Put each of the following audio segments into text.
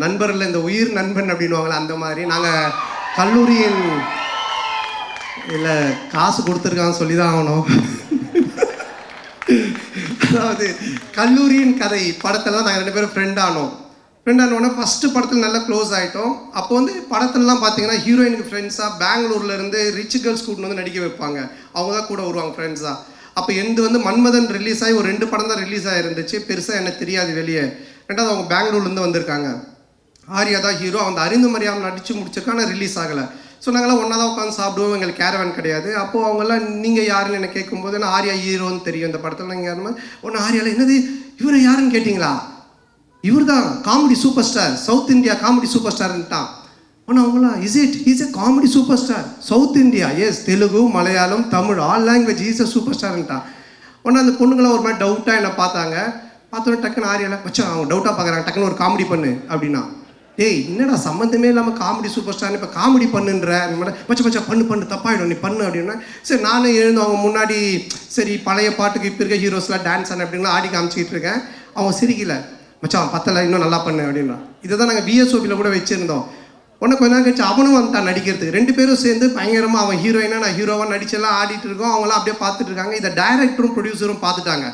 நண்பரில் இந்த உயிர் நண்பன் அப்படின்வாங்களே அந்த மாதிரி நாங்கள் கல்லூரியின் இல்லை காசு கொடுத்துருக்கான்னு சொல்லி தான் ஆகணும். அதாவது கல்லூரியின் கதை படத்தில் நாங்கள் 2 பேரும் ஃப்ரெண்டானோடனே ஃபஸ்ட்டு படத்தில் நல்லா க்ளோஸ் ஆகிட்டோம். அப்போ வந்து படத்துலலாம் பார்த்தீங்கன்னா ஹீரோயினுக்கு ஃப்ரெண்ட்ஸாக பெங்களூர்லேருந்து ரிச் கேர்ள்ஸ் கூட்டின்னு வந்து நடிக்க வைப்பாங்க. அவங்க தான் கூட வருவாங்க ஃப்ரெண்ட்ஸாக. அப்போ எந்த வந்து மன்மதன் ரிலீஸ் ஆகி ஒரு 2 படம் தான் ரிலீஸ் ஆகிருந்துச்சு. பெருசாக எனக்கு தெரியாது வெளியே. ரெண்டாவது அவங்க பெங்களூர்லேருந்து வந்திருக்காங்க. ஆர்யா தான் ஹீரோ. அவங்க அறிந்து மரியாமல் நடித்து முடிச்சிருக்காங்க, ரிலீஸ் ஆகலை. ஸோ நாங்கள்லாம் ஒன்றா தான் உட்காந்து சாப்பிடுவோம். எங்களுக்கு கேரவன் கிடையாது. அப்போது அவங்கெல்லாம் நீங்கள் யாருன்னு என்ன கேட்கும்போது நான் ஆர்யா ஹீரோன்னு தெரியும் இந்த படத்தில். நீங்கள் யாருமே ஒன்று ஆர்யாவில் என்னது இவரை யாருன்னு கேட்டிங்களா? இவர் தான் comedy superstar, south India comedy super ஸ்டார்ன்ட்டான். ஆனால் அவங்களாம் is a comedy superstar south India, yes Telugu Malayalam Tamil all language is a super ஸ்டார்ன்ட்டான். ஒன்று அந்த பொண்ணுங்களாம் ஒரு மாதிரி டவுட்டாக என்னை பார்த்தாங்க. பார்த்தோன்னே டக்குன்னு ஆர்யாவில் வச்சா அவங்க டவுட்டாக பார்க்குறாங்க. டக்குன்னு ஒரு காமெடி பண்ணு அப்படின்னா, டேய் என்னடா சம்மந்தமே இல்லாமல் காமெடி சூப்பர் ஸ்டார்னு இப்போ காமெடி பண்ணுன்ற பச்சை பண்ணு தப்பாயிடும் நீ பண்ணு அப்படின்னா, சரி நானும் எழுந்து அவங்க முன்னாடி சரி பழைய பாட்டுக்கு இப்போ இருக்க ஹீரோஸ்லாம் டான்ஸ் ஆன அப்படின்னா ஆடி காமிச்சிக்கிட்டு இருக்கேன். அவங்க சிரிக்கல, மச்சான் பத்தலை இன்னும் நல்லா பண்ணு அப்படின்னா. இதை தான் நாங்கள் பிஎஸ்ஓபியில் கூட வச்சுருந்தோம். உடனே கொஞ்ச நேரம் கழிச்சு அவனும் வந்துட்டான் நடிக்கிறதுக்கு. 2 பேரும் சேர்ந்து பயங்கரமாக அவன் ஹீரோயினா நான் ஹீரோவாக நடிச்செல்லாம் ஆடிட்டு இருக்கோம். அவங்களாம் அப்படியே பார்த்துட்டு இருக்காங்க. இதை டைரக்டரும் ப்ரொடியூசரும் பார்த்துட்டாங்க.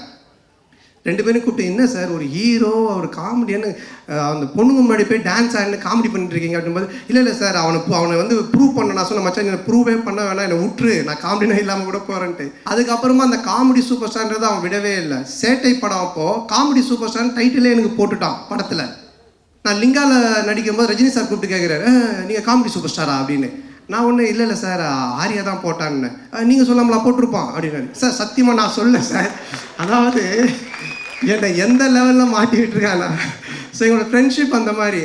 2 பேரும் கூப்பிட்டு என்ன சார் ஒரு ஹீரோ ஒரு காமெடியானு அந்த பொண்ணுங்க முன்னாடி போய் டான்ஸ் ஆடினு காமெடி பண்ணிட்டு இருக்கீங்க அப்படின்போது, இல்லை சார் அவனை வந்து ப்ரூவ் பண்ண நான் சொன்ன மச்சான் என்னை ப்ரூவே பண்ண வேணாம், என்னை விட்டுரு நான் காமெடினா இல்லாமல் கூட போகிறேன்ட்டு. அதுக்கப்புறமா அந்த காமெடி சூப்பர் ஸ்டார்ன்றது அவன் விடவே இல்லை. சேட்டை படம் அப்போது காமெடி சூப்பர் ஸ்டார்னு டைட்டிலே எனக்கு போட்டுட்டான் படத்தில். நான் லிங்காவில் நடிக்கும்போது ரஜினி சார் கூப்பிட்டு கேட்குறாரு, நீங்கள் காமெடி சூப்பர் ஸ்டாரா அப்படின்னு. நான் ஒன்றும் இல்லை சார் ஆர்யா தான் போட்டான்னு. நீங்கள் சொல்லாமலா போட்டிருப்பான் அப்படின்னாரு. சார் சத்தியமாக நான் சொல்ல சார், அதாவது என்னை எந்த லெவலில் மாட்டிக்கிட்டு இருக்கானா. ஸோ எங்களோட ஃப்ரெண்ட்ஷிப் அந்த மாதிரி.